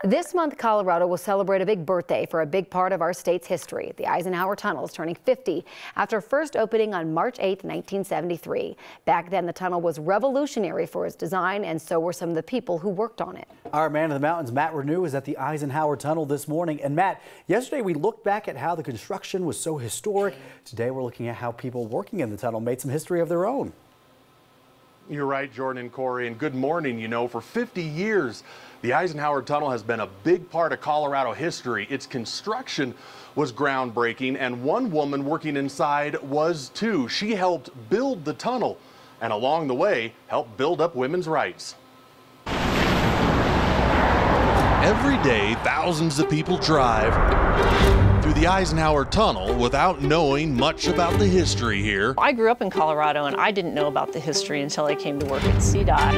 This month, Colorado will celebrate a big birthday for a big part of our state's history. The Eisenhower Tunnel is turning 50 after first opening on March 8, 1973. Back then, the tunnel was revolutionary for its design, and so were some of the people who worked on it. Our man of the mountains, Matt Renew, is at the Eisenhower Tunnel this morning. And Matt, yesterday we looked back at how the construction was so historic. Today we're looking at how people working in the tunnel made some history of their own. You're right, Jordan and Corey, and good morning. You know, for 50 years, the Eisenhower Tunnel has been a big part of Colorado history. Its construction was groundbreaking, and one woman working inside was too. She helped build the tunnel, and along the way, helped build up women's rights. Every day, thousands of people drive through the Eisenhower Tunnel without knowing much about the history here. I grew up in Colorado and I didn't know about the history until I came to work at CDOT.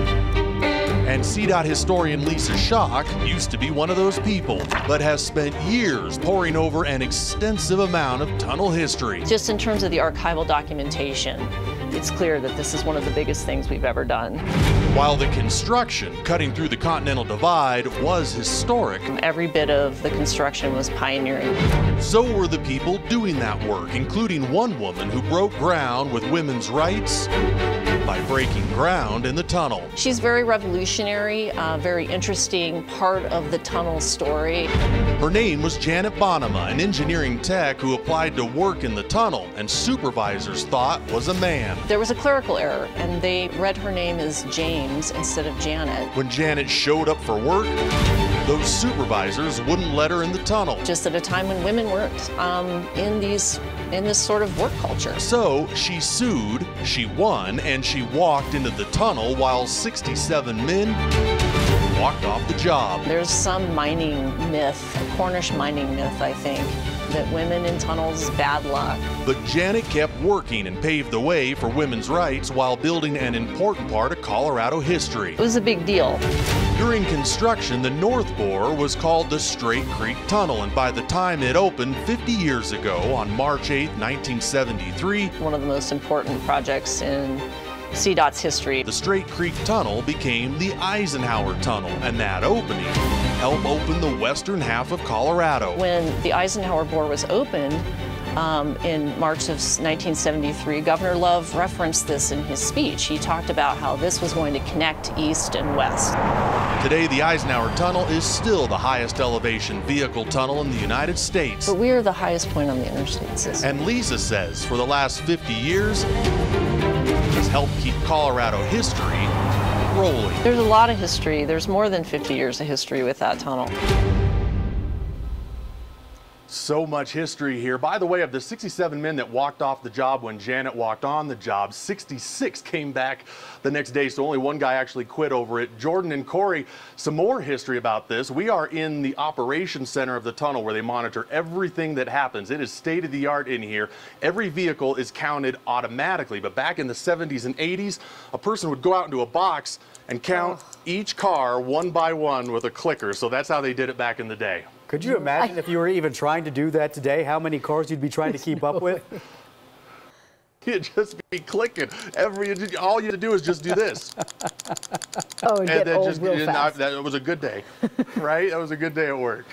And CDOT historian Lisa Schock used to be one of those people, but has spent years poring over an extensive amount of tunnel history. Just in terms of the archival documentation, it's clear that this is one of the biggest things we've ever done. While the construction cutting through the Continental Divide was historic, every bit of the construction was pioneering. So were the people doing that work, including one woman who broke ground with women's rights by breaking ground in the tunnel. She's very revolutionary, very interesting part of the tunnel story. Her name was Janet Bonnema, an engineering tech who applied to work in the tunnel and supervisors thought was a man. There was a clerical error and they read her name as James instead of Janet. When Janet showed up for work, those supervisors wouldn't let her in the tunnel. Just at a time when women weren't in this sort of work culture. So she sued, she won, and she walked into the tunnel while 67 men walked off the job. There's some mining myth, a Cornish mining myth, I think, that women in tunnels is bad luck. But Janet kept working and paved the way for women's rights while building an important part of Colorado history. It was a big deal. During construction, the North Bore was called the Straight Creek Tunnel, and by the time it opened 50 years ago on March 8, 1973, one of the most important projects in CDOT's history. The Straight Creek Tunnel became the Eisenhower Tunnel, and that opening helped open the western half of Colorado. When the Eisenhower Bore was opened in March of 1973, Governor Love referenced this in his speech. He talked about how this was going to connect east and west. Today, the Eisenhower Tunnel is still the highest elevation vehicle tunnel in the United States. But we are the highest point on the interstate system. And Lisa says for the last 50 years, has helped keep Colorado history rolling. There's a lot of history. There's more than 50 years of history with that tunnel. So much history here. By the way, of the 67 men that walked off the job when Janet walked on the job, 66 came back the next day, so only one guy actually quit over it. Jordan and Corey, some more history about this. We are in the operations center of the tunnel where they monitor everything that happens. It is state of the art in here. Every vehicle is counted automatically, but back in the 70s and 80s, a person would go out into a box and count each car one by one with a clicker. So that's how they did it back in the day. Could you imagine if you were even trying to do that today, how many cars you'd be trying to keep up with? You'd just be clicking. All you had to do is just do this. Oh, and get old real fast. That was a good day, right? That was a good day at work.